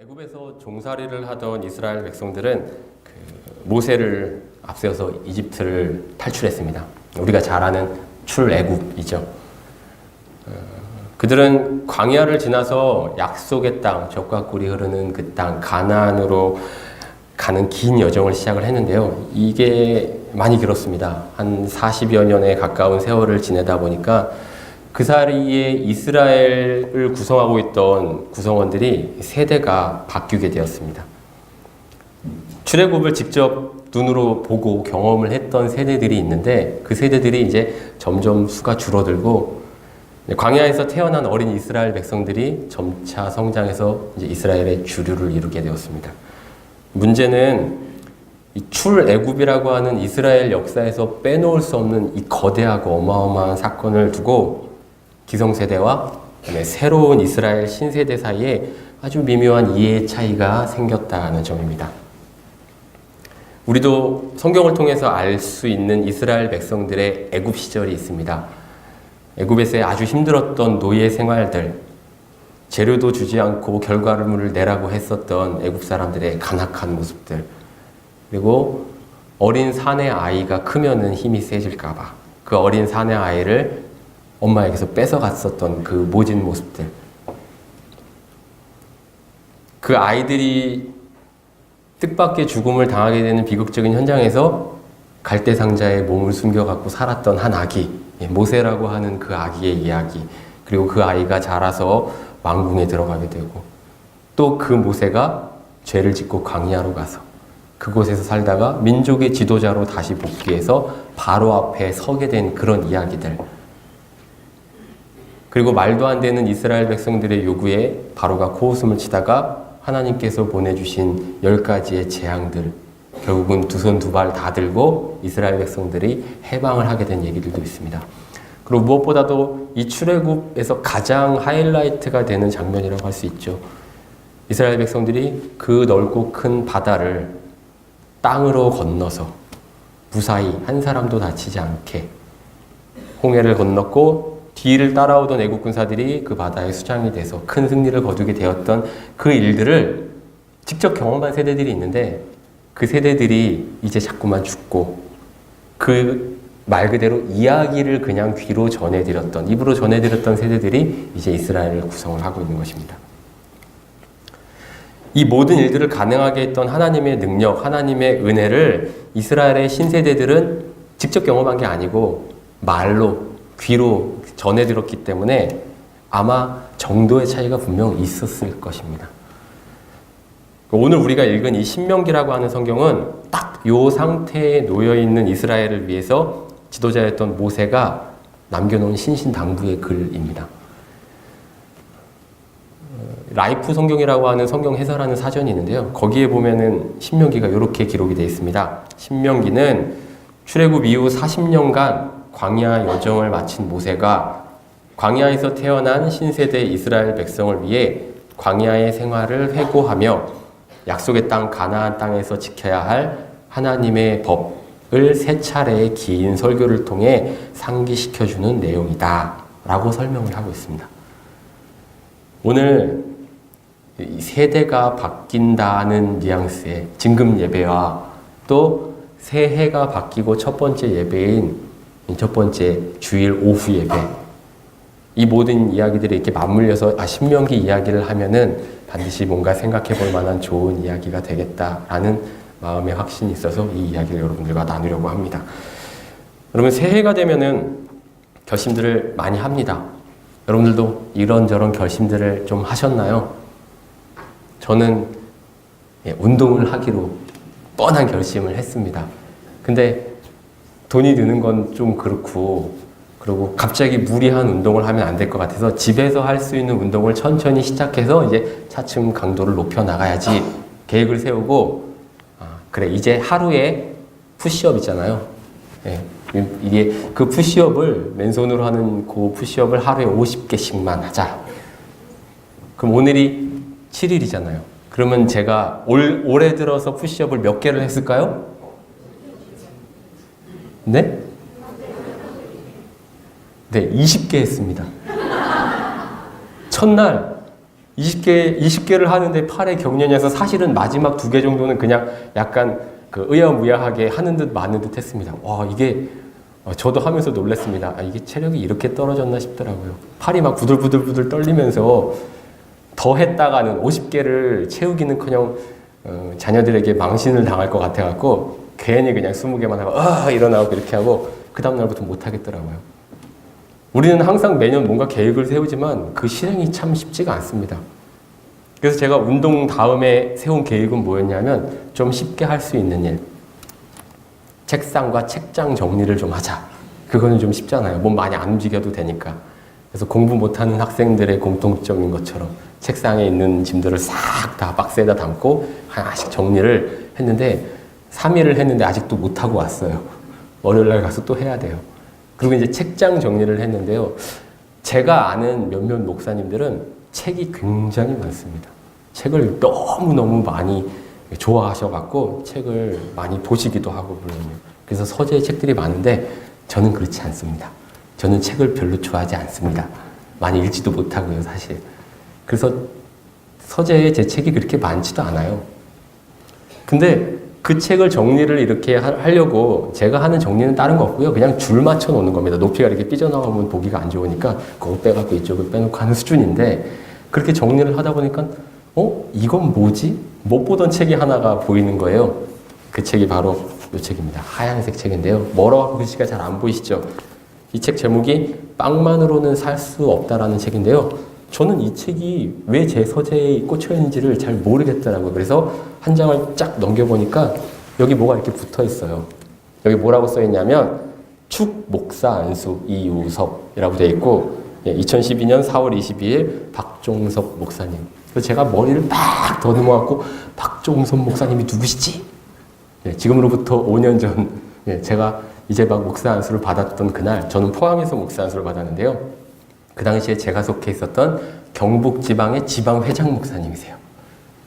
애굽에서 종살이를 하던 이스라엘 백성들은 모세를 앞세워서 이집트를 탈출했습니다. 우리가 잘 아는 출애굽이죠. 그들은 광야를 지나서 약속의 땅, 젖과 꿀이 흐르는 그 땅 가나안으로 가는 긴 여정을 시작을 했는데요. 이게 많이 길었습니다. 한 40여 년에 가까운 세월을 지내다 보니까 그 사이에 이스라엘을 구성하고 있던 구성원들이 세대가 바뀌게 되었습니다. 출애굽을 직접 눈으로 보고 경험을 했던 세대들이 있는데 그 세대들이 이제 점점 수가 줄어들고 광야에서 태어난 어린 이스라엘 백성들이 점차 성장해서 이제 이스라엘의 주류를 이루게 되었습니다. 문제는 이 출애굽이라고 하는 이스라엘 역사에서 빼놓을 수 없는 이 거대하고 어마어마한 사건을 두고 기성세대와 새로운 이스라엘 신세대 사이에 아주 미묘한 이해의 차이가 생겼다는 점입니다. 우리도 성경을 통해서 알 수 있는 이스라엘 백성들의 애굽 시절이 있습니다. 애굽에서의 아주 힘들었던 노예 생활들, 재료도 주지 않고 결과물을 내라고 했었던 애굽 사람들의 간악한 모습들, 그리고 어린 사내 아이가 크면은 힘이 세질까봐 그 어린 사내 아이를 엄마에게서 뺏어갔었던 그 모진 모습들, 그 아이들이 뜻밖의 죽음을 당하게 되는 비극적인 현장에서 갈대상자에 몸을 숨겨갖고 살았던 한 아기, 모세라고 하는 그 아기의 이야기, 그리고 그 아이가 자라서 왕궁에 들어가게 되고 또 그 모세가 죄를 짓고 광야로 가서 그곳에서 살다가 민족의 지도자로 다시 복귀해서 바로 앞에 서게 된 그런 이야기들, 그리고 말도 안 되는 이스라엘 백성들의 요구에 바로가 코웃음을 치다가 하나님께서 보내주신 10가지의 재앙들, 결국은 두 손 두 발 다 들고 이스라엘 백성들이 해방을 하게 된 얘기들도 있습니다. 그리고 무엇보다도 이 출애굽에서 가장 하이라이트가 되는 장면이라고 할 수 있죠. 이스라엘 백성들이 그 넓고 큰 바다를 땅으로 건너서 무사히 한 사람도 다치지 않게 홍해를 건넜고 뒤를 따라오던 애국 군사들이 그 바다에 수장이 돼서 큰 승리를 거두게 되었던 그 일들을 직접 경험한 세대들이 있는데 그 세대들이 이제 자꾸만 죽고 그 말 그대로 이야기를 그냥 귀로 전해드렸던, 입으로 전해드렸던 세대들이 이제 이스라엘을 구성을 하고 있는 것입니다. 이 모든 일들을 가능하게 했던 하나님의 능력, 하나님의 은혜를 이스라엘의 신세대들은 직접 경험한 게 아니고 말로, 귀로 전해들었기 때문에 아마 정도의 차이가 분명 있었을 것입니다. 오늘 우리가 읽은 이 신명기라고 하는 성경은 딱 이 상태에 놓여있는 이스라엘을 위해서 지도자였던 모세가 남겨놓은 신신당부의 글입니다. 라이프 성경이라고 하는 성경 해설하는 사전이 있는데요. 거기에 보면은 신명기가 이렇게 기록이 되어 있습니다. 신명기는 출애굽 이후 40년간 광야 여정을 마친 모세가 광야에서 태어난 신세대 이스라엘 백성을 위해 광야의 생활을 회고하며 약속의 땅 가나안 땅에서 지켜야 할 하나님의 법을 세 차례의 긴 설교를 통해 상기시켜주는 내용이다 라고 설명을 하고 있습니다. 오늘 세대가 바뀐다는 뉘앙스의 진금 예배와 또 새해가 바뀌고 첫 번째 예배인 첫 번째 주일 오후 예배, 이 모든 이야기들이 이렇게 맞물려서 신명기 이야기를 하면은 반드시 뭔가 생각해 볼 만한 좋은 이야기가 되겠다라는 마음의 확신이 있어서 이 이야기를 여러분들과 나누려고 합니다. 여러분, 새해가 되면은 결심들을 많이 합니다. 여러분들도 이런저런 결심들을 좀 하셨나요? 저는 운동을 하기로 뻔한 결심을 했습니다. 근데 돈이 드는 건 좀 그렇고, 그리고 갑자기 무리한 운동을 하면 안 될 것 같아서 집에서 할 수 있는 운동을 천천히 시작해서 이제 차츰 강도를 높여 나가야지 계획을 세우고, 그래, 이제 하루에 푸시업 있잖아요. 이게 그 푸시업을, 맨손으로 하는 그 푸시업을 하루에 50개씩만 하자. 그럼 오늘이 7일이잖아요. 그러면 제가 올해 들어서 푸시업을 몇 개를 했을까요? 네? 네, 20개 했습니다. 첫날 20개를 하는데 8회 경련해서 사실은 마지막 2개 정도는 그냥 약간 그 의아무야하게 하는 듯 마는 듯 했습니다. 와, 이게 저도 하면서 놀랐습니다. 아, 이게 체력이 이렇게 떨어졌나 싶더라고요. 팔이 막 부들부들부들 떨리면서 더 했다가는 50개를 채우기는커녕 자녀들에게 망신을 당할 것 같아갖고 괜히 그냥 20개만 하고 일어나고 이렇게 하고 그 다음날부터 못 하겠더라고요. 우리는 항상 매년 뭔가 계획을 세우지만 그 실행이 참 쉽지가 않습니다. 그래서 제가 운동 다음에 세운 계획은 뭐였냐면 좀 쉽게 할 수 있는 일. 책상과 책장 정리를 좀 하자. 그거는 좀 쉽잖아요. 몸 많이 안 움직여도 되니까. 그래서 공부 못하는 학생들의 공통점인 것처럼 책상에 있는 짐들을 싹 다 박스에다 담고 하나씩 정리를 했는데 3일을 했는데 아직도 못하고 왔어요. 월요일날 가서 또 해야 돼요. 그리고 이제 책장 정리를 했는데요. 제가 아는 몇몇 목사님들은 책이 굉장히 많습니다. 책을 너무너무 많이 좋아하셔갖고 책을 많이 보시기도 하고 그러거든요. 그래서 서재에 책들이 많은데 저는 그렇지 않습니다. 저는 책을 별로 좋아하지 않습니다. 많이 읽지도 못하고요, 사실. 그래서 서재에 제 책이 그렇게 많지도 않아요. 근데 그 책을 정리를 이렇게 하려고 제가 하는 정리는 다른 거 없고요. 그냥 줄 맞춰 놓는 겁니다. 높이가 이렇게 삐져나오면 보기가 안 좋으니까 그거 빼갖고 이쪽을 빼놓고 하는 수준인데 그렇게 정리를 하다 보니까 이건 뭐지? 못 보던 책이 하나가 보이는 거예요. 그 책이 바로 이 책입니다. 하얀색 책인데요. 멀어갖고 글씨가 잘 안 보이시죠? 이 책 제목이 빵만으로는 살 수 없다라는 책인데요. 저는 이 책이 왜 제 서재에 꽂혀 있는지를 잘 모르겠더라고요. 그래서 한 장을 쫙 넘겨보니까 여기 뭐가 이렇게 붙어 있어요. 여기 뭐라고 써 있냐면 축 목사 안수 이우섭이라고 되어 있고 2012년 4월 22일 박종섭 목사님. 그래서 제가 머리를 막 더듬어갖고 박종섭 목사님이 누구시지? 지금으로부터 5년 전 제가 이제 막 목사 안수를 받았던 그날 저는 포항에서 목사 안수를 받았는데요. 그 당시에 제가 속해 있었던 경북 지방의 지방회장 목사님이세요.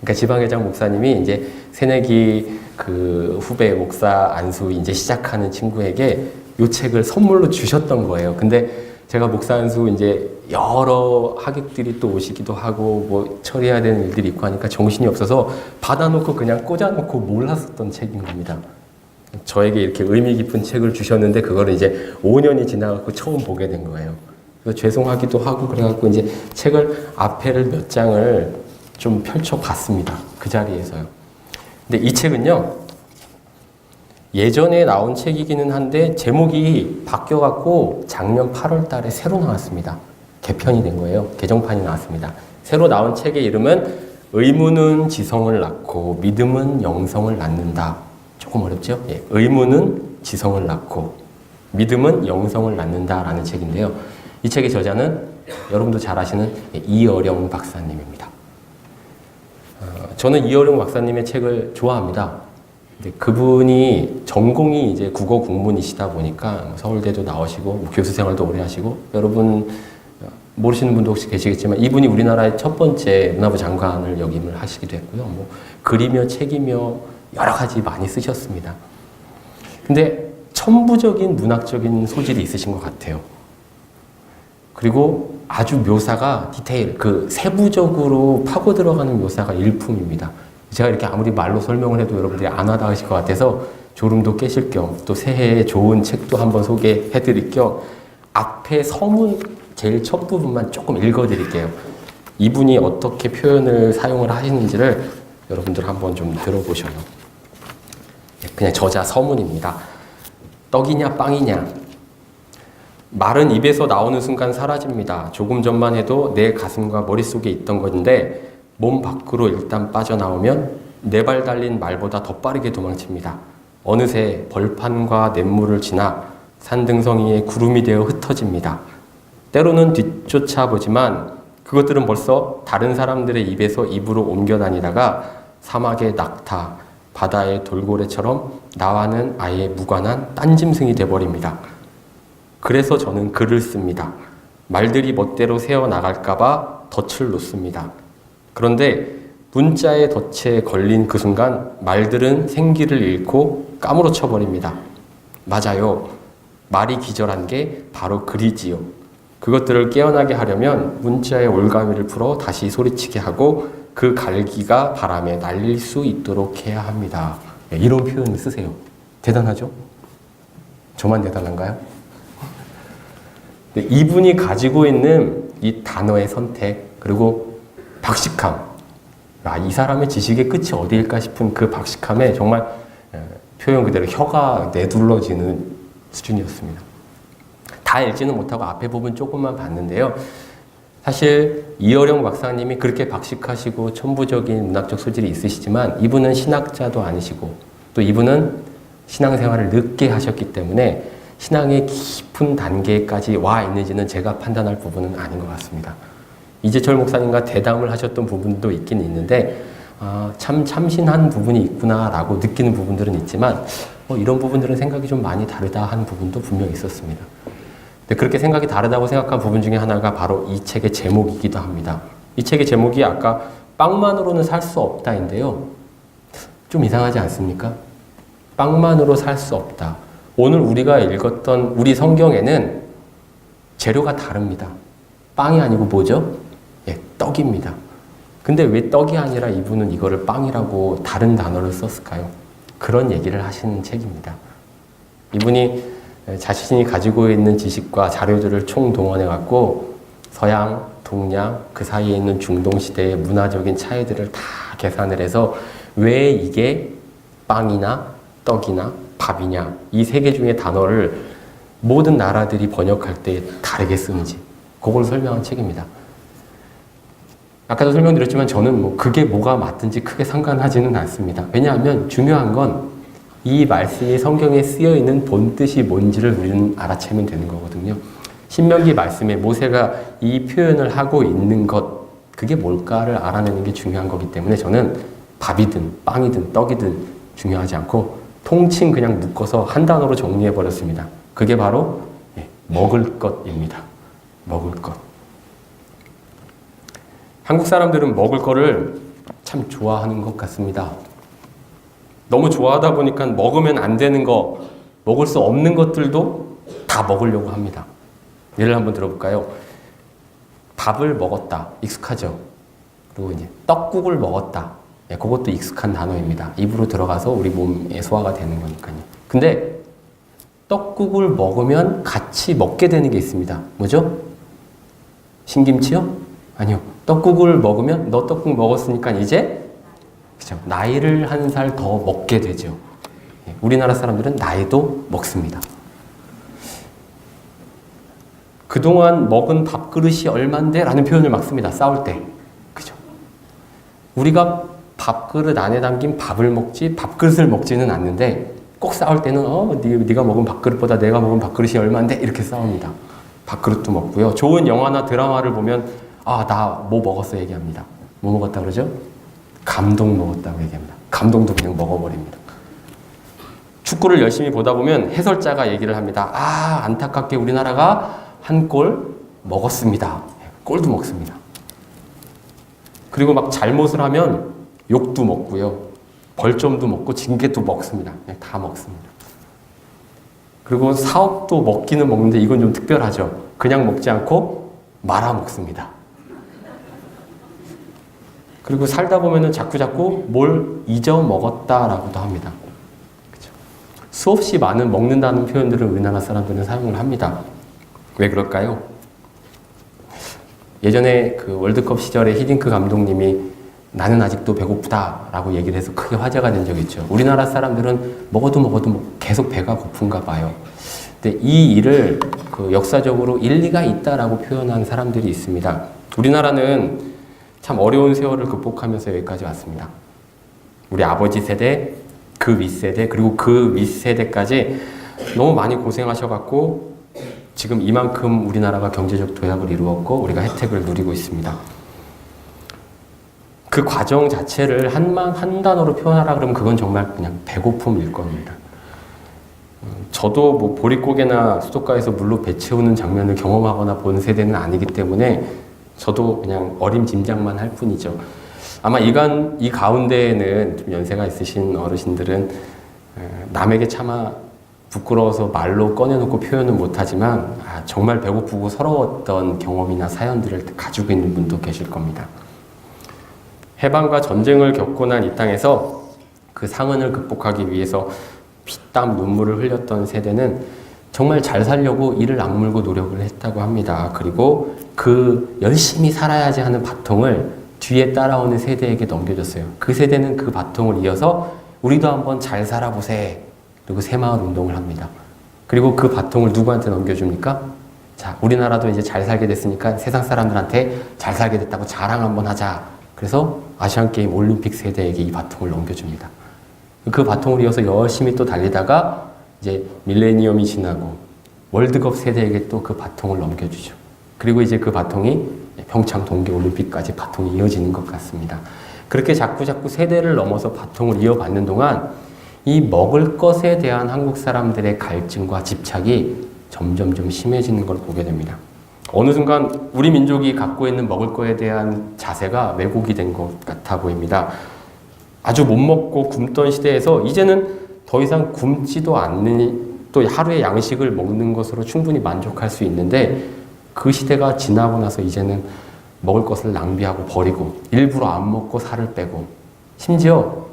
그러니까 지방회장 목사님이 이제 새내기 그 후배 목사 안수 이제 시작하는 친구에게 이 책을 선물로 주셨던 거예요. 근데 제가 목사 안수 이제 여러 하객들이 또 오시기도 하고 뭐 처리해야 되는 일들이 있고 하니까 정신이 없어서 받아놓고 그냥 꽂아놓고 몰랐었던 책인 겁니다. 저에게 이렇게 의미 깊은 책을 주셨는데 그거를 이제 5년이 지나갖고 처음 보게 된 거예요. 그래서 죄송하기도 하고 그래갖고 이제 책을 앞에를 몇 장을 좀 펼쳐봤습니다. 그 자리에서요. 근데 이 책은요, 예전에 나온 책이기는 한데 제목이 바뀌어갖고 작년 8월 달에 새로 나왔습니다. 개편이 된 거예요. 개정판이 나왔습니다. 새로 나온 책의 이름은 의무는 지성을 낳고 믿음은 영성을 낳는다. 조금 어렵죠? 예, 의무는 지성을 낳고 믿음은 영성을 낳는다라는 책인데요. 이 책의 저자는 여러분도 잘 아시는 이어령 박사님입니다. 저는 이어령 박사님의 책을 좋아합니다. 근데 그분이 전공이 이제 국어 국문이시다 보니까 서울대도 나오시고 교수 생활도 오래 하시고 여러분 모르시는 분도 혹시 계시겠지만 이분이 우리나라의 첫 번째 문화부 장관을 역임을 하시기도 했고요. 뭐 글이며 책이며 여러 가지 많이 쓰셨습니다. 근데 천부적인 문학적인 소질이 있으신 것 같아요. 그리고 아주 묘사가 디테일, 그 세부적으로 파고 들어가는 묘사가 일품입니다. 제가 이렇게 아무리 말로 설명을 해도 여러분들이 안 와닿 으실 것 같아서 졸음도 깨실 겸 또 새해에 좋은 책도 한번 소개해 드릴 겸 앞에 서문 제일 첫 부분만 조금 읽어 드릴게요. 이분이 어떻게 표현을 사용을 하시는지를 여러분들 한번 좀 들어보셔요. 그냥 저자 서문입니다. 떡이냐 빵이냐 말은 입에서 나오는 순간 사라집니다. 조금 전만 해도 내 가슴과 머릿속에 있던 건데 몸 밖으로 일단 빠져나오면 네 발 달린 말보다 더 빠르게 도망칩니다. 어느새 벌판과 냇물을 지나 산등성이에 구름이 되어 흩어집니다. 때로는 뒤쫓아보지만 그것들은 벌써 다른 사람들의 입에서 입으로 옮겨 다니다가 사막의 낙타, 바다의 돌고래처럼 나와는 아예 무관한 딴 짐승이 돼버립니다. 그래서 저는 글을 씁니다. 말들이 멋대로 새어나갈까봐 덫을 놓습니다. 그런데 문자의 덫에 걸린 그 순간 말들은 생기를 잃고 까무러쳐 버립니다. 맞아요. 말이 기절한 게 바로 글이지요. 그것들을 깨어나게 하려면 문자의 올가미를 풀어 다시 소리치게 하고 그 갈기가 바람에 날릴 수 있도록 해야 합니다. 이런 표현을 쓰세요. 대단하죠? 저만 대단한가요? 이분이 가지고 있는 이 단어의 선택, 그리고 박식함. 이 사람의 지식의 끝이 어디일까 싶은 그 박식함에 정말 표현 그대로 혀가 내둘러지는 수준이었습니다. 다 읽지는 못하고 앞에 부분 조금만 봤는데요. 사실 이어령 박사님이 그렇게 박식하시고 천부적인 문학적 소질이 있으시지만 이분은 신학자도 아니시고 또 이분은 신앙생활을 늦게 하셨기 때문에 신앙의 깊은 단계까지 와 있는지는 제가 판단할 부분은 아닌 것 같습니다. 이재철 목사님과 대담을 하셨던 부분도 있긴 있는데 참 참신한 부분이 있구나라고 느끼는 부분들은 있지만 이런 부분들은 생각이 좀 많이 다르다 하는 부분도 분명히 있었습니다. 근데 그렇게 생각이 다르다고 생각한 부분 중에 하나가 바로 이 책의 제목이기도 합니다. 이 책의 제목이 아까 빵만으로는 살 수 없다인데요. 좀 이상하지 않습니까? 빵만으로 살 수 없다. 오늘 우리가 읽었던 우리 성경에는 재료가 다릅니다. 빵이 아니고 뭐죠? 떡입니다. 근데 왜 떡이 아니라 이분은 이거를 빵이라고 다른 단어를 썼을까요? 그런 얘기를 하시는 책입니다. 이분이 자신이 가지고 있는 지식과 자료들을 총동원해갖고 서양, 동양, 그 사이에 있는 중동시대의 문화적인 차이들을 다 계산을 해서 왜 이게 빵이나 떡이나 밥이냐, 이 세 개 중에 단어를 모든 나라들이 번역할 때 다르게 쓰는지 그걸 설명한 책입니다. 아까도 설명드렸지만 저는 그게 뭐가 맞든지 크게 상관하지는 않습니다. 왜냐하면 중요한 건 이 말씀이 성경에 쓰여 있는 본뜻이 뭔지를 우리는 알아채면 되는 거거든요. 신명기 말씀에 모세가 이 표현을 하고 있는 것, 그게 뭘까를 알아내는 게 중요한 거기 때문에 저는 밥이든 빵이든 떡이든 중요하지 않고 통칭 그냥 묶어서 한 단어로 정리해 버렸습니다. 그게 바로 먹을 것입니다. 먹을 것. 한국 사람들은 먹을 거를 참 좋아하는 것 같습니다. 너무 좋아하다 보니까 먹으면 안 되는 거, 먹을 수 없는 것들도 다 먹으려고 합니다. 예를 한번 들어볼까요? 밥을 먹었다. 익숙하죠? 그리고 이제 떡국을 먹었다. 그것도 익숙한 단어입니다. 입으로 들어가서 우리 몸에 소화가 되는 거니까요. 근데 떡국을 먹으면 같이 먹게 되는 게 있습니다. 뭐죠? 신김치요? 아니요. 떡국을 먹으면 너 떡국 먹었으니까 이제 그죠? 나이를 한 살 더 먹게 되죠. 우리나라 사람들은 나이도 먹습니다. 그동안 먹은 밥그릇이 얼만데? 라는 표현을 막 씁니다. 싸울 때. 그죠? 우리가 밥그릇 안에 담긴 밥을 먹지 밥그릇을 먹지는 않는데 꼭 싸울 때는 네가 먹은 밥그릇보다 내가 먹은 밥그릇이 얼만데? 이렇게 싸웁니다. 밥그릇도 먹고요. 좋은 영화나 드라마를 보면 나 뭐 먹었어 얘기합니다. 뭐 먹었다 그러죠? 감동 먹었다고 얘기합니다. 감동도 그냥 먹어버립니다. 축구를 열심히 보다 보면 해설자가 얘기를 합니다. 안타깝게 우리나라가 한 골 먹었습니다. 골도 먹습니다. 그리고 막 잘못을 하면 욕도 먹고요. 벌점도 먹고 징계도 먹습니다. 다 먹습니다. 그리고 사업도 먹기는 먹는데 이건 좀 특별하죠. 그냥 먹지 않고 말아 먹습니다. 그리고 살다 보면은 자꾸 뭘 잊어먹었다라고도 합니다. 그죠? 수없이 많은 먹는다는 표현들을 우리나라 사람들은 사용을 합니다. 왜 그럴까요? 예전에 그 월드컵 시절에 히딩크 감독님이 나는 아직도 배고프다라고 얘기를 해서 크게 화제가 된 적이 있죠. 우리나라 사람들은 먹어도 계속 배가 고픈가 봐요. 근데 이 일을 역사적으로 일리가 있다라고 표현한 사람들이 있습니다. 우리나라는 참 어려운 세월을 극복하면서 여기까지 왔습니다. 우리 아버지 세대, 그 윗세대, 그리고 그 윗세대까지 너무 많이 고생하셔갖고 지금 이만큼 우리나라가 경제적 도약을 이루었고 우리가 혜택을 누리고 있습니다. 그 과정 자체를 한 단어로 표현하라 그러면 그건 정말 그냥 배고픔일 겁니다. 저도 보릿고개나 수도가에서 물로 배 채우는 장면을 경험하거나 본 세대는 아니기 때문에 저도 그냥 어림짐작만 할 뿐이죠. 아마 이 가운데에는 좀 연세가 있으신 어르신들은 남에게 차마 부끄러워서 말로 꺼내놓고 표현은 못하지만 정말 배고프고 서러웠던 경험이나 사연들을 가지고 있는 분도 계실 겁니다. 해방과 전쟁을 겪고 난 이 땅에서 그 상흔을 극복하기 위해서 피땀 눈물을 흘렸던 세대는 정말 잘 살려고 이를 악물고 노력을 했다고 합니다. 그리고 그 열심히 살아야지 하는 바통을 뒤에 따라오는 세대에게 넘겨줬어요. 그 세대는 그 바통을 이어서 우리도 한번 잘 살아보세. 그리고 새마을 운동을 합니다. 그리고 그 바통을 누구한테 넘겨줍니까? 자, 우리나라도 이제 잘 살게 됐으니까 세상 사람들한테 잘 살게 됐다고 자랑 한번 하자. 그래서 아시안게임 올림픽 세대에게 이 바통을 넘겨줍니다. 그 바통을 이어서 열심히 또 달리다가 이제 밀레니엄이 지나고 월드컵 세대에게 또 그 바통을 넘겨주죠. 그리고 이제 그 바통이 평창 동계올림픽까지 바통이 이어지는 것 같습니다. 그렇게 자꾸 세대를 넘어서 바통을 이어받는 동안 이 먹을 것에 대한 한국 사람들의 갈증과 집착이 점점 심해지는 걸 보게 됩니다. 어느 순간 우리 민족이 갖고 있는 먹을 거에 대한 자세가 왜곡이 된 것 같아 보입니다. 아주 못 먹고 굶던 시대에서 이제는 더 이상 굶지도 않는, 또 하루의 양식을 먹는 것으로 충분히 만족할 수 있는데, 그 시대가 지나고 나서 이제는 먹을 것을 낭비하고 버리고 일부러 안 먹고 살을 빼고, 심지어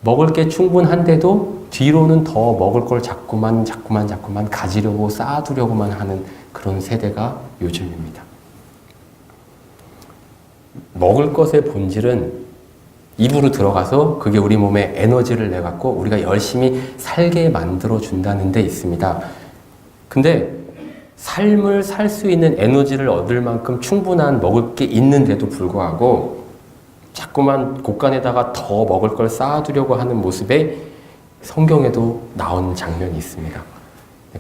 먹을 게 충분한데도 뒤로는 더 먹을 걸 자꾸만 가지려고 쌓아두려고만 하는 그런 세대가 요즘입니다. 먹을 것의 본질은 입으로 들어가서 그게 우리 몸에 에너지를 내갖고 우리가 열심히 살게 만들어준다는 데 있습니다. 근데 삶을 살 수 있는 에너지를 얻을 만큼 충분한 먹을 게 있는데도 불구하고 자꾸만 곳간에다가 더 먹을 걸 쌓아두려고 하는 모습에 성경에도 나오는 장면이 있습니다.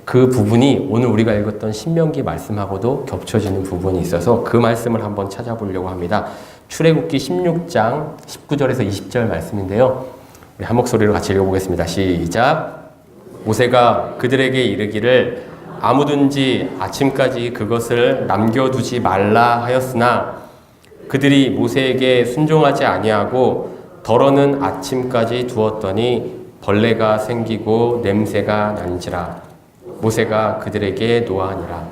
그 부분이 오늘 우리가 읽었던 신명기 말씀하고도 겹쳐지는 부분이 있어서 그 말씀을 한번 찾아보려고 합니다. 출애굽기 16장 19절에서 20절 말씀인데요. 우리 한 목소리로 같이 읽어보겠습니다. 시작! 모세가 그들에게 이르기를 아무든지 아침까지 그것을 남겨두지 말라 하였으나 그들이 모세에게 순종하지 아니하고 덜어는 아침까지 두었더니 벌레가 생기고 냄새가 난지라. 모세가 그들에게 노하니라.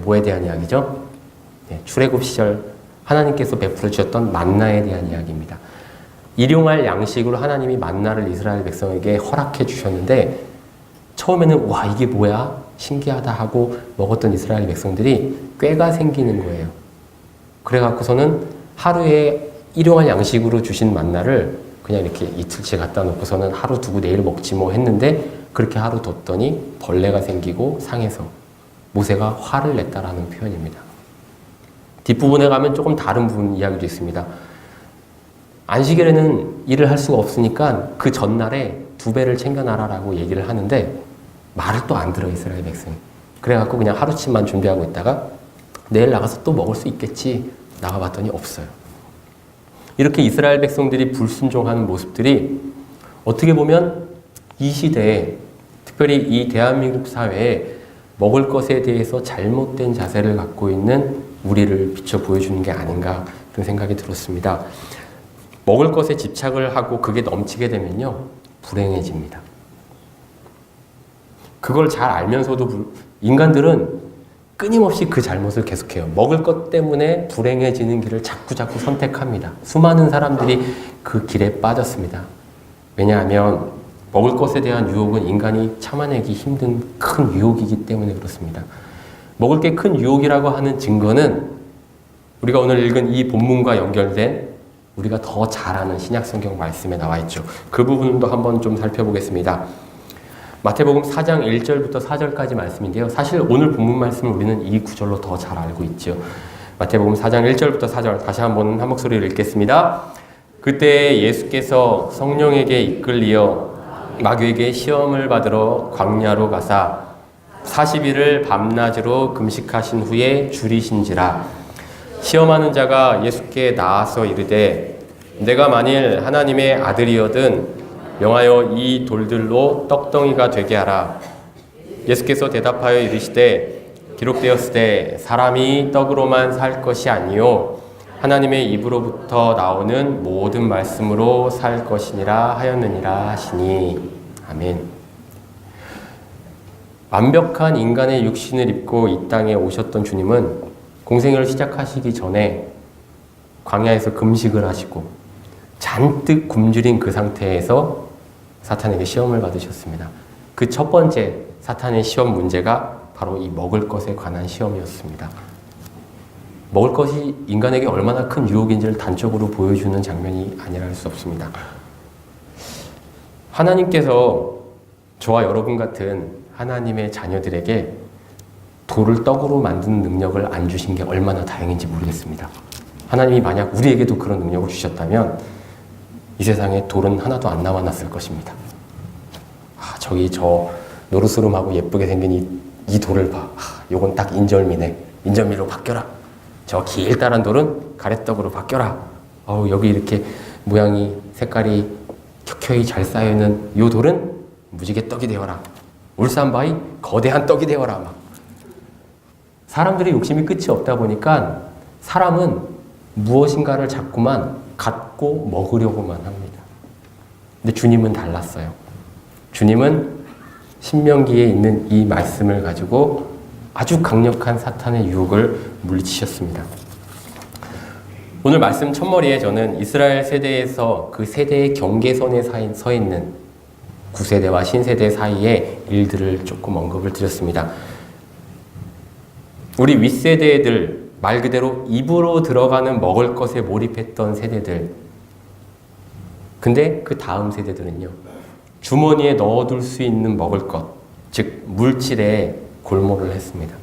뭐에 대한 이야기죠? 출애굽 시절 하나님께서 베풀어 주셨던 만나에 대한 이야기입니다. 일용할 양식으로 하나님이 만나를 이스라엘 백성에게 허락해 주셨는데, 처음에는 와 이게 뭐야? 신기하다 하고 먹었던 이스라엘 백성들이 꾀가 생기는 거예요. 그래갖고서는 하루에 일용할 양식으로 주신 만나를 그냥 이렇게 이틀치 갖다 놓고서는 하루 두고 내일 먹지 뭐 했는데, 그렇게 하루 뒀더니 벌레가 생기고 상해서 모세가 화를 냈다라는 표현입니다. 뒷부분에 가면 조금 다른 부분 이야기도 있습니다. 안식일에는 일을 할 수가 없으니까 그 전날에 2배를 챙겨놔라라고 얘기를 하는데 말을 또 안 들어 이스라엘 백성이. 그래갖고 그냥 하루치만 준비하고 있다가 내일 나가서 또 먹을 수 있겠지 나가봤더니 없어요. 이렇게 이스라엘 백성들이 불순종하는 모습들이 어떻게 보면 이 시대에, 특별히 이 대한민국 사회에 먹을 것에 대해서 잘못된 자세를 갖고 있는 우리를 비춰 보여주는 게 아닌가 그런 생각이 들었습니다. 먹을 것에 집착을 하고 그게 넘치게 되면요, 불행해집니다. 그걸 잘 알면서도 인간들은 끊임없이 그 잘못을 계속해요. 먹을 것 때문에 불행해지는 길을 자꾸 선택합니다. 수많은 사람들이 그 길에 빠졌습니다. 왜냐하면 먹을 것에 대한 유혹은 인간이 참아내기 힘든 큰 유혹이기 때문에 그렇습니다. 먹을 게 큰 유혹이라고 하는 증거는 우리가 오늘 읽은 이 본문과 연결된 우리가 더 잘 아는 신약성경 말씀에 나와 있죠. 그 부분도 한번 좀 살펴보겠습니다. 마태복음 4장 1절부터 4절까지 말씀인데요. 사실 오늘 본문 말씀을 우리는 이 구절로 더 잘 알고 있죠. 마태복음 4장 1절부터 4절 다시 한번 한 목소리로 읽겠습니다. 그때 예수께서 성령에게 이끌리어 마귀에게 시험을 받으러 광야로 가사 40일을 밤낮으로 금식하신 후에 줄이신지라. 시험하는 자가 예수께 나아서 이르되 내가 만일 하나님의 아들이거든 명하여 이 돌들로 떡덩이가 되게 하라. 예수께서 대답하여 이르시되 기록되었으되 사람이 떡으로만 살 것이 아니요 하나님의 입으로부터 나오는 모든 말씀으로 살 것이니라 하였느니라 하시니. 아멘. 완벽한 인간의 육신을 입고 이 땅에 오셨던 주님은 공생애를 시작하시기 전에 광야에서 금식을 하시고 잔뜩 굶주린 그 상태에서 사탄에게 시험을 받으셨습니다. 그 첫 번째 사탄의 시험 문제가 바로 이 먹을 것에 관한 시험이었습니다. 먹을 것이 인간에게 얼마나 큰 유혹인지를 단적으로 보여주는 장면이 아니라 할 수 없습니다. 하나님께서 저와 여러분 같은 하나님의 자녀들에게 돌을 떡으로 만드는 능력을 안 주신 게 얼마나 다행인지 모르겠습니다. 하나님이 만약 우리에게도 그런 능력을 주셨다면 이 세상에 돌은 하나도 안 남아났을 것입니다. 저기 저 노르스름하고 예쁘게 생긴 이 돌을 봐. 요건 딱 인절미네. 인절미로 바뀌어라. 저 길다란 돌은 가래떡으로 바뀌어라. 여기 이렇게 모양이 색깔이 켜켜이 잘 쌓여있는 요 돌은 무지개 떡이 되어라. 울산바위 거대한 떡이 되어라. 막. 사람들의 욕심이 끝이 없다 보니까 사람은 무엇인가를 자꾸만 갖고 먹으려고만 합니다. 근데 주님은 달랐어요. 주님은 신명기에 있는 이 말씀을 가지고 아주 강력한 사탄의 유혹을 물리치셨습니다. 오늘 말씀 첫머리에 저는 이스라엘 세대에서 그 세대의 경계선에 서 있는 구세대와 신세대 사이의 일들을 조금 언급을 드렸습니다. 우리 윗세대들, 말 그대로 입으로 들어가는 먹을 것에 몰입했던 세대들. 근데 그 다음 세대들은요, 주머니에 넣어둘 수 있는 먹을 것, 즉 물질에 골몰을 했습니다.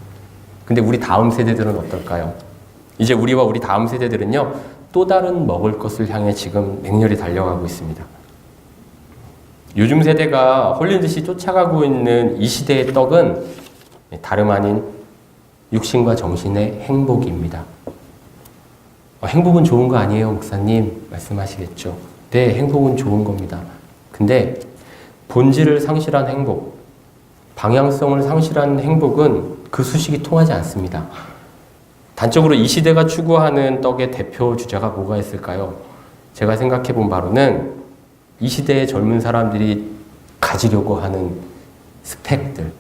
근데 우리 다음 세대들은 어떨까요? 이제 우리와 우리 다음 세대들은요, 또 다른 먹을 것을 향해 지금 맹렬히 달려가고 있습니다. 요즘 세대가 홀린 듯이 쫓아가고 있는 이 시대의 떡은 다름 아닌 육신과 정신의 행복입니다. 행복은 좋은 거 아니에요, 목사님? 말씀하시겠죠. 네, 행복은 좋은 겁니다. 근데 본질을 상실한 행복, 방향성을 상실한 행복은 그 수식이 통하지 않습니다. 단적으로 이 시대가 추구하는 떡의 대표 주자가 뭐가 있을까요? 제가 생각해 본 바로는 이 시대의 젊은 사람들이 가지려고 하는 스펙들,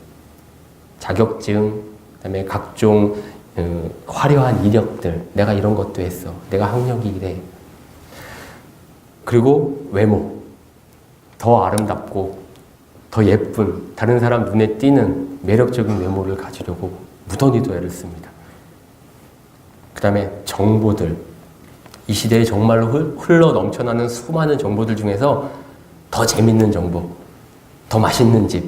자격증, 그다음에 각종 화려한 이력들, 내가 이런 것도 했어, 내가 학력이 이래. 그리고 외모, 더 아름답고 더 예쁜, 다른 사람 눈에 띄는 매력적인 외모를 가지려고 무던히도 애를 씁니다. 그 다음에 정보들, 이 시대에 정말로 흘러 넘쳐나는 수많은 정보들 중에서 더 재밌는 정보, 더 맛있는 집,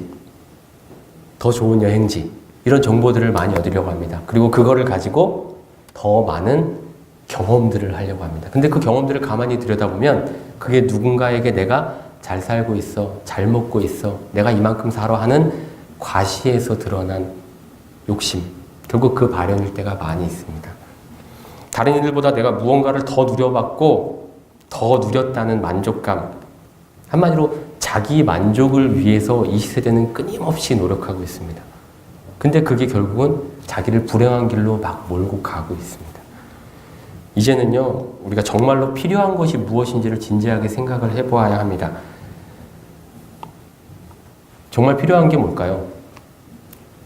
더 좋은 여행지, 이런 정보들을 많이 얻으려고 합니다. 그리고 그거를 가지고 더 많은 경험들을 하려고 합니다. 근데 그 경험들을 가만히 들여다보면 그게 누군가에게 내가 잘 살고 있어, 잘 먹고 있어, 내가 이만큼 살아 하는 과시에서 드러난 욕심, 결국 그 발현일 때가 많이 있습니다. 다른 이들보다 내가 무언가를 더 누려봤고 더 누렸다는 만족감, 한마디로 자기 만족을 위해서 이 세대는 끊임없이 노력하고 있습니다. 근데 그게 결국은 자기를 불행한 길로 막 몰고 가고 있습니다. 이제는요, 우리가 정말로 필요한 것이 무엇인지를 진지하게 생각을 해보아야 합니다. 정말 필요한 게 뭘까요?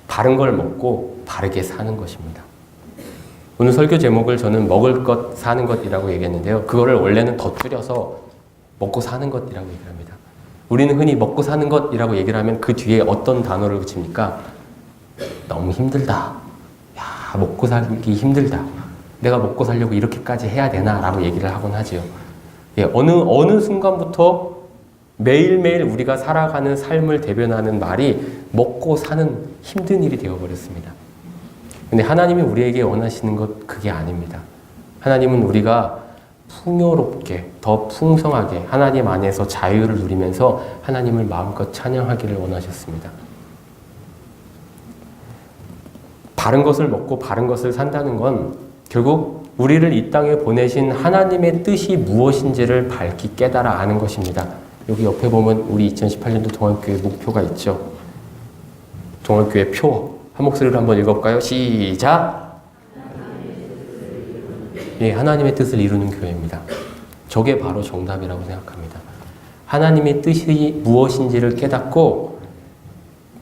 바른 걸 먹고 바르게 사는 것입니다. 오늘 설교 제목을 저는 먹을 것, 사는 것이라고 얘기했는데요. 그거를 원래는 더 줄여서 먹고 사는 것이라고 얘기를 합니다. 우리는 흔히 먹고 사는 것이라고 얘기를 하면 그 뒤에 어떤 단어를 붙입니까? 너무 힘들다. 야, 먹고 살기 힘들다. 내가 먹고 살려고 이렇게까지 해야 되나? 라고 얘기를 하곤 하지요. 예, 어느 순간부터 매일매일 우리가 살아가는 삶을 대변하는 말이 먹고 사는 힘든 일이 되어버렸습니다. 근데 하나님이 우리에게 원하시는 것 그게 아닙니다. 하나님은 우리가 풍요롭게, 더 풍성하게 하나님 안에서 자유를 누리면서 하나님을 마음껏 찬양하기를 원하셨습니다. 바른 것을 먹고 바른 것을 산다는 건 결국 우리를 이 땅에 보내신 하나님의 뜻이 무엇인지를 밝히 깨달아 아는 것입니다. 여기 옆에 보면 우리 2018년도 동안교회 목표가 있죠. 동안교회 표, 한 목소리로 한번 읽어볼까요? 시작! 예, 하나님의 뜻을 이루는 교회입니다. 저게 바로 정답이라고 생각합니다. 하나님의 뜻이 무엇인지를 깨닫고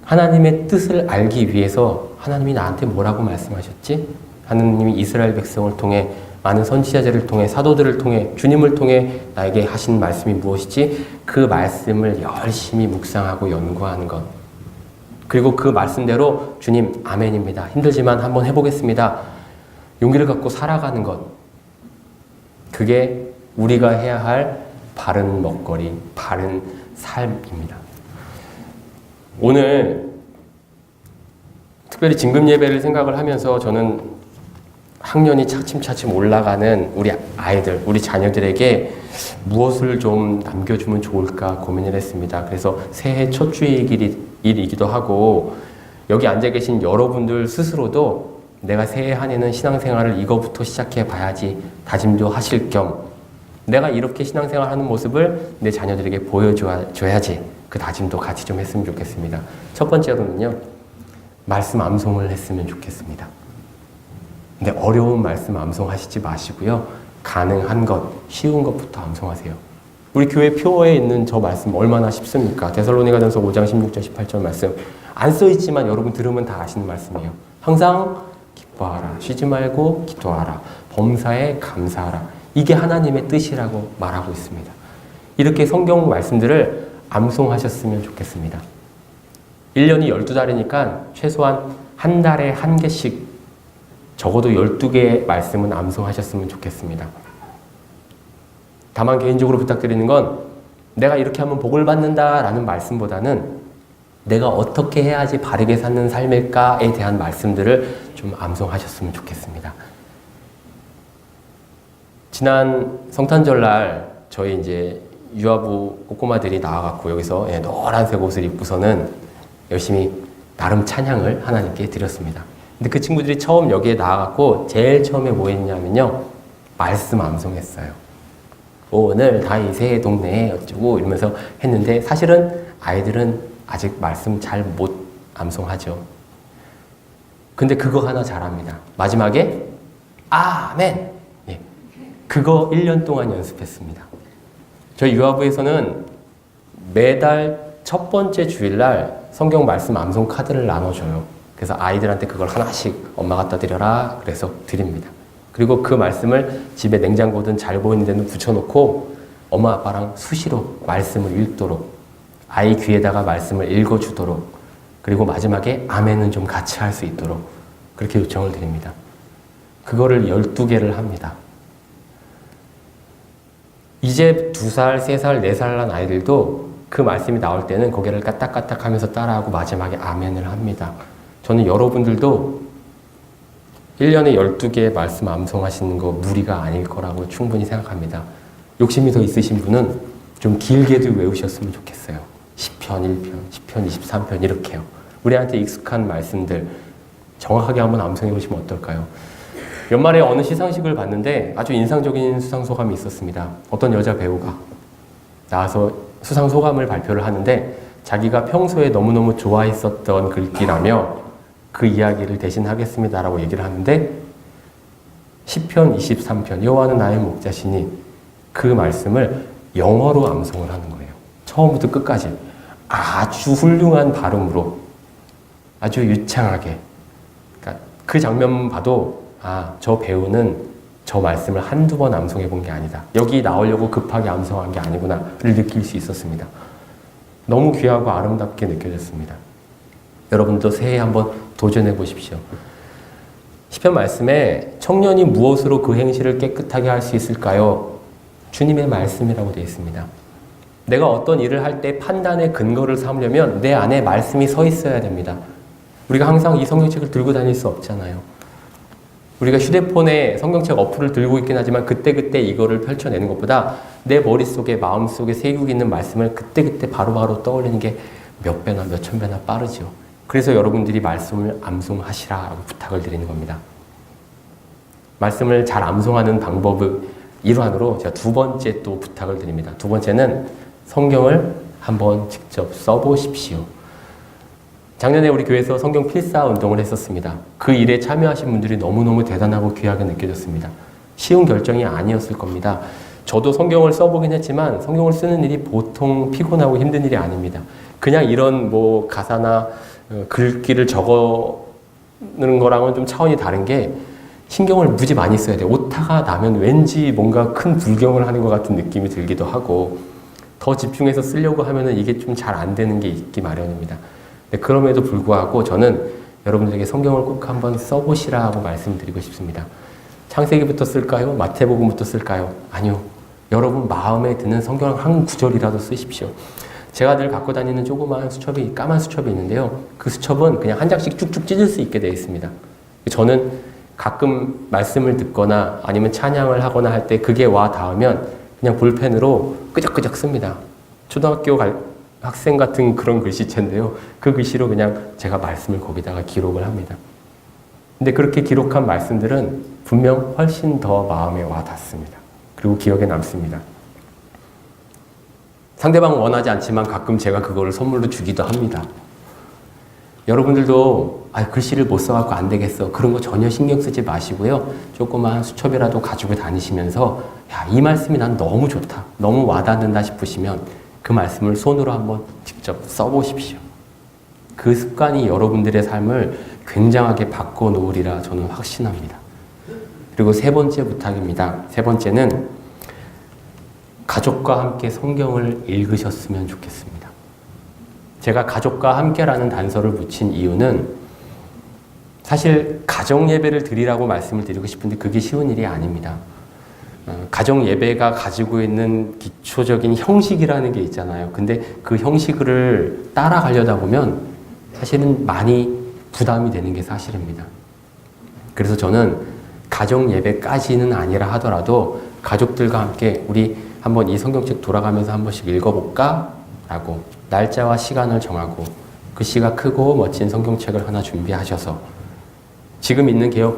하나님의 뜻을 알기 위해서 하나님이 나한테 뭐라고 말씀하셨지? 하나님이 이스라엘 백성을 통해 많은 선지자들을 통해 사도들을 통해 주님을 통해 나에게 하신 말씀이 무엇이지? 그 말씀을 열심히 묵상하고 연구하는 것. 그리고 그 말씀대로 주님 아멘입니다. 힘들지만 한번 해보겠습니다. 용기를 갖고 살아가는 것. 그게 우리가 해야 할 바른 먹거리, 바른 삶입니다. 오늘 특별히 진금 예배를 생각을 하면서 저는 학년이 차츰차츰 올라가는 우리 아이들, 우리 자녀들에게 무엇을 좀 남겨주면 좋을까 고민을 했습니다. 그래서 새해 첫 주일이기도 하고 여기 앉아 계신 여러분들 스스로도 내가 새해 한 해는 신앙생활을 이거부터 시작해 봐야지 다짐도 하실 겸 내가 이렇게 신앙생활하는 모습을 내 자녀들에게 보여줘야지 그 다짐도 같이 좀 했으면 좋겠습니다. 첫 번째로는요, 말씀 암송을 했으면 좋겠습니다. 근데 어려운 말씀 암송하시지 마시고요. 가능한 것, 쉬운 것부터 암송하세요. 우리 교회 표어에 있는 저 말씀 얼마나 쉽습니까? 데살로니가전서 5장 16절 18절 말씀 안 써있지만 여러분 들으면 다 아시는 말씀이에요. 항상 기뻐하라, 쉬지 말고 기도하라, 범사에 감사하라. 이게 하나님의 뜻이라고 말하고 있습니다. 이렇게 성경 말씀들을 암송하셨으면 좋겠습니다. 1년이 12달이니까 최소한 한 달에 한 개씩 적어도 12개의 말씀은 암송하셨으면 좋겠습니다. 다만 개인적으로 부탁드리는 건 내가 이렇게 하면 복을 받는다라는 말씀보다는 내가 어떻게 해야지 바르게 사는 삶일까에 대한 말씀들을 좀 암송하셨으면 좋겠습니다. 지난 성탄절날 저희 이제 유아부 꼬꼬마들이 나와갖고 여기서 노란색 옷을 입고서는 열심히 나름 찬양을 하나님께 드렸습니다. 근데 그 친구들이 처음 여기에 나와갖고 제일 처음에 뭐 했냐면요, 말씀 암송했어요. 오늘 다윗의 동네에 어쩌고 이러면서 했는데 사실은 아이들은 아직 말씀 잘 못 암송하죠. 근데 그거 하나 잘합니다. 마지막에 아멘! 예, 그거 1년 동안 연습했습니다. 저희 유아부에서는 매달 첫 번째 주일날 성경 말씀 암송 카드를 나눠줘요. 그래서 아이들한테 그걸 하나씩 엄마 갖다 드려라 그래서 드립니다. 그리고 그 말씀을 집에 냉장고든 잘 보이는 데는 붙여놓고 엄마 아빠랑 수시로 말씀을 읽도록 아이 귀에다가 말씀을 읽어주도록 그리고 마지막에 아멘은 좀 같이 할 수 있도록 그렇게 요청을 드립니다. 그거를 12개를 합니다. 이제 2살, 3살, 4살 난 아이들도 그 말씀이 나올 때는 고개를 까딱까딱 하면서 따라하고 마지막에 아멘을 합니다. 저는 여러분들도 1년에 12개의 말씀 암송하시는 거 무리가 아닐 거라고 충분히 생각합니다. 욕심이 더 있으신 분은 좀 길게도 외우셨으면 좋겠어요. 10편, 1편, 10편, 23편 이렇게요. 우리한테 익숙한 말씀들 정확하게 한번 암송해 보시면 어떨까요? 연말에 어느 시상식을 봤는데 아주 인상적인 수상소감이 있었습니다. 어떤 여자 배우가 나와서 수상소감을 발표를 하는데 자기가 평소에 너무너무 좋아했었던 글귀라며 그 이야기를 대신 하겠습니다라고 얘기를 하는데 10편, 23편 여호와는 나의 목자시니 그 말씀을 영어로 암송을 하는 거예요. 처음부터 끝까지 아주 훌륭한 발음으로 아주 유창하게. 그러니까 그 장면만 봐도 저 배우는 저 말씀을 한두 번 암송해 본 게 아니다. 여기 나오려고 급하게 암송한 게 아니구나를 느낄 수 있었습니다. 너무 귀하고 아름답게 느껴졌습니다. 여러분도 새해 한번 도전해 보십시오. 시편 말씀에 청년이 무엇으로 그 행실을 깨끗하게 할 수 있을까요? 주님의 말씀이라고 되어 있습니다. 내가 어떤 일을 할 때 판단의 근거를 삼으려면 내 안에 말씀이 서 있어야 됩니다. 우리가 항상 이 성경책을 들고 다닐 수 없잖아요. 우리가 휴대폰에 성경책 어플을 들고 있긴 하지만 그때그때 이거를 펼쳐내는 것보다 내 머릿속에 마음속에 새기고 있는 말씀을 그때그때 바로바로 떠올리는 게 몇 배나 몇천 배나 빠르죠. 그래서 여러분들이 말씀을 암송하시라고 부탁을 드리는 겁니다. 말씀을 잘 암송하는 방법의 일환으로 제가 두 번째 또 부탁을 드립니다. 두 번째는 성경을 한번 직접 써보십시오. 작년에 우리 교회에서 성경 필사 운동을 했었습니다. 그 일에 참여하신 분들이 너무너무 대단하고 귀하게 느껴졌습니다. 쉬운 결정이 아니었을 겁니다. 저도 성경을 써보긴 했지만 성경을 쓰는 일이 보통 피곤하고 힘든 일이 아닙니다. 그냥 이런 가사나 글귀를 적어는 거랑은 좀 차원이 다른 게 신경을 무지 많이 써야 돼요. 오타가 나면 왠지 뭔가 큰 불경을 하는 것 같은 느낌이 들기도 하고 더 집중해서 쓰려고 하면은 이게 좀 잘 안 되는 게 있기 마련입니다. 근데 그럼에도 불구하고 저는 여러분들에게 성경을 꼭 한번 써보시라고 말씀드리고 싶습니다. 창세기부터 쓸까요? 마태복음부터 쓸까요? 아니요. 여러분 마음에 드는 성경 한 구절이라도 쓰십시오. 제가 늘 갖고 다니는 조그마한 수첩이, 까만 수첩이 있는데요. 그 수첩은 그냥 한 장씩 쭉쭉 찢을 수 있게 되어 있습니다. 저는 가끔 말씀을 듣거나 아니면 찬양을 하거나 할 때 그게 와 닿으면 그냥 볼펜으로 끄적끄적 씁니다. 초등학교 학생 같은 그런 글씨체인데요. 그 글씨로 그냥 제가 말씀을 거기다가 기록을 합니다. 근데 그렇게 기록한 말씀들은 분명 훨씬 더 마음에 와 닿습니다. 그리고 기억에 남습니다. 상대방은 원하지 않지만 가끔 제가 그거를 선물로 주기도 합니다. 여러분들도 글씨를 못 써갖고 안 되겠어. 그런 거 전혀 신경 쓰지 마시고요. 조그만 수첩이라도 가지고 다니시면서 이 말씀이 난 너무 좋다. 너무 와닿는다 싶으시면 그 말씀을 손으로 한번 직접 써보십시오. 그 습관이 여러분들의 삶을 굉장하게 바꿔놓으리라 저는 확신합니다. 그리고 세 번째 부탁입니다. 세 번째는 가족과 함께 성경을 읽으셨으면 좋겠습니다. 제가 가족과 함께라는 단서를 붙인 이유는 사실 가정 예배를 드리라고 말씀을 드리고 싶은데 그게 쉬운 일이 아닙니다. 가정 예배가 가지고 있는 기초적인 형식이라는 게 있잖아요. 근데 그 형식을 따라가려다 보면 사실은 많이 부담이 되는 게 사실입니다. 그래서 저는 가정 예배까지는 아니라 하더라도 가족들과 함께 우리 한번 이 성경책 돌아가면서 한 번씩 읽어볼까? 라고 날짜와 시간을 정하고 글씨가 크고 멋진 성경책을 하나 준비하셔서 지금 있는 개역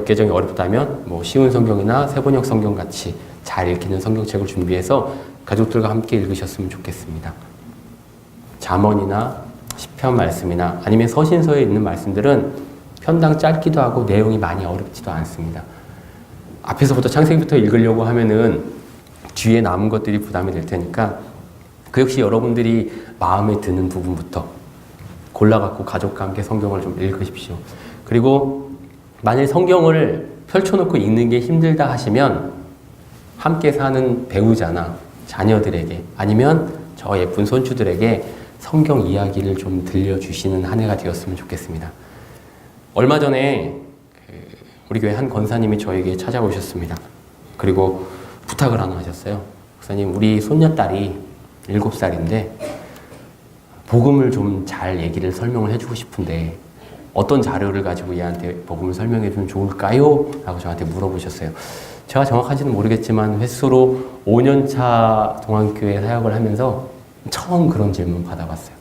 개정이 어렵다면 뭐 쉬운 성경이나 세번역 성경 같이 잘 읽히는 성경책을 준비해서 가족들과 함께 읽으셨으면 좋겠습니다. 잠언이나 시편 말씀이나 아니면 서신서에 있는 말씀들은 편당 짧기도 하고 내용이 많이 어렵지도 않습니다. 앞에서부터 창세기부터 읽으려고 하면은 뒤에 남은 것들이 부담이 될 테니까 그 역시 여러분들이 마음에 드는 부분부터 골라갖고 가족과 함께 성경을 좀 읽으십시오. 그리고 만일 성경을 펼쳐놓고 읽는 게 힘들다 하시면 함께 사는 배우자나 자녀들에게 아니면 저 예쁜 손주들에게 성경 이야기를 좀 들려주시는 한 해가 되었으면 좋겠습니다. 얼마 전에 우리 교회 한 권사님이 저에게 찾아오셨습니다. 그리고 부탁을 하나 하셨어요. 목사님, 우리 손녀딸이 7살인데 복음을 좀 잘 얘기를 설명을 해주고 싶은데 어떤 자료를 가지고 얘한테 복음을 설명해 주면 좋을까요? 라고 저한테 물어보셨어요. 제가 정확하지는 모르겠지만 횟수로 5년차 동안교회 사역을 하면서 처음 그런 질문 받아봤어요.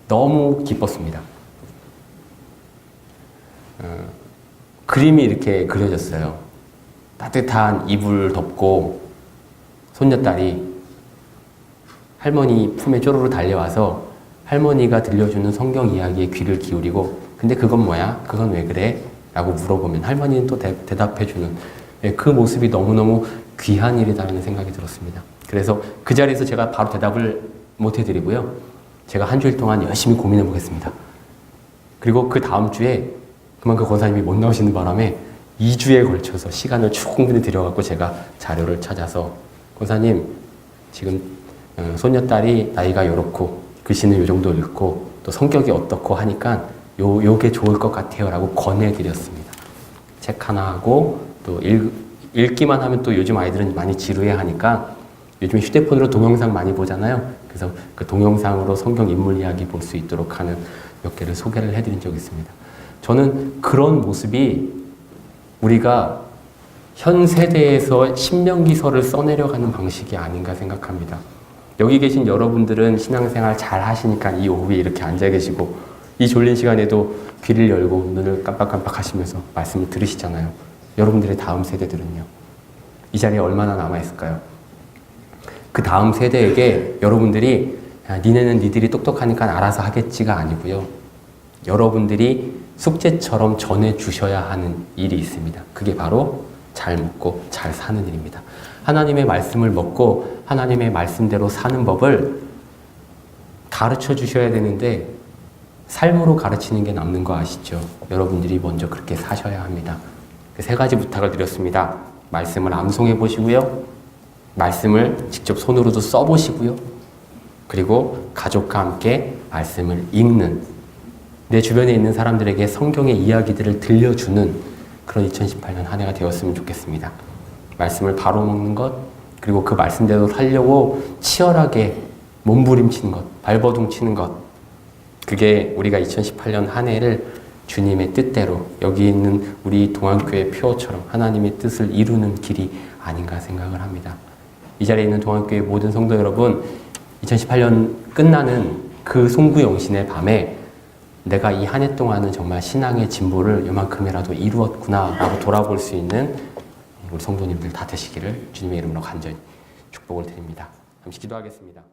너무 기뻤습니다. 그림이 이렇게 그려졌어요. 따뜻한 이불 덮고 손녀딸이 할머니 품에 쪼르르 달려와서 할머니가 들려주는 성경 이야기에 귀를 기울이고 근데 그건 뭐야? 그건 왜 그래? 라고 물어보면 할머니는 또 대답해주는 그 모습이 너무너무 귀한 일이다라는 생각이 들었습니다. 그래서 그 자리에서 제가 바로 대답을 못 해드리고요. 제가 한 주일 동안 열심히 고민해 보겠습니다. 그리고 그 다음 주에 그만큼 권사님이 못 나오시는 바람에 2주에 걸쳐서 시간을 충분히 들여갖고 제가 자료를 찾아서 권사님 지금 손녀딸이 나이가 요렇고 글씨는 요 정도 읽고 또 성격이 어떻고 하니까 요게 좋을 것 같아요 라고 권해드렸습니다. 책 하나 하고 또 읽기만 하면 또 요즘 아이들은 많이 지루해 하니까 요즘 휴대폰으로 동영상 많이 보잖아요. 그래서 그 동영상으로 성경 인물 이야기 볼 수 있도록 하는 몇 개를 소개를 해드린 적이 있습니다. 저는 그런 모습이 우리가 현 세대에서 신명기서를 써내려가는 방식이 아닌가 생각합니다. 여기 계신 여러분들은 신앙생활 잘 하시니까 이 오후에 이렇게 앉아 계시고 이 졸린 시간에도 귀를 열고 눈을 깜빡깜빡 하시면서 말씀을 들으시잖아요. 여러분들의 다음 세대들은요. 이 자리에 얼마나 남아있을까요? 그 다음 세대에게 여러분들이 니네는 니들이 똑똑하니까 알아서 하겠지가 아니고요. 여러분들이 숙제처럼 전해주셔야 하는 일이 있습니다. 그게 바로 잘 먹고 잘 사는 일입니다. 하나님의 말씀을 먹고 하나님의 말씀대로 사는 법을 가르쳐 주셔야 되는데 삶으로 가르치는 게 남는 거 아시죠? 여러분들이 먼저 그렇게 사셔야 합니다. 세 가지 부탁을 드렸습니다. 말씀을 암송해 보시고요. 말씀을 직접 손으로도 써 보시고요. 그리고 가족과 함께 말씀을 읽는, 내 주변에 있는 사람들에게 성경의 이야기들을 들려주는 그런 2018년 한 해가 되었으면 좋겠습니다. 말씀을 바로 먹는 것, 그리고 그 말씀대로 살려고 치열하게 몸부림치는 것, 발버둥 치는 것, 그게 우리가 2018년 한 해를 주님의 뜻대로 여기 있는 우리 동안교회 표처럼 하나님의 뜻을 이루는 길이 아닌가 생각을 합니다. 이 자리에 있는 동안교회 모든 성도 여러분, 2018년 끝나는 그 송구영신의 밤에 내가 이 한 해 동안은 정말 신앙의 진보를 요만큼이라도 이루었구나 라고 돌아볼 수 있는 우리 성도님들 다 되시기를 주님의 이름으로 간절히 축복을 드립니다. 잠시 기도하겠습니다.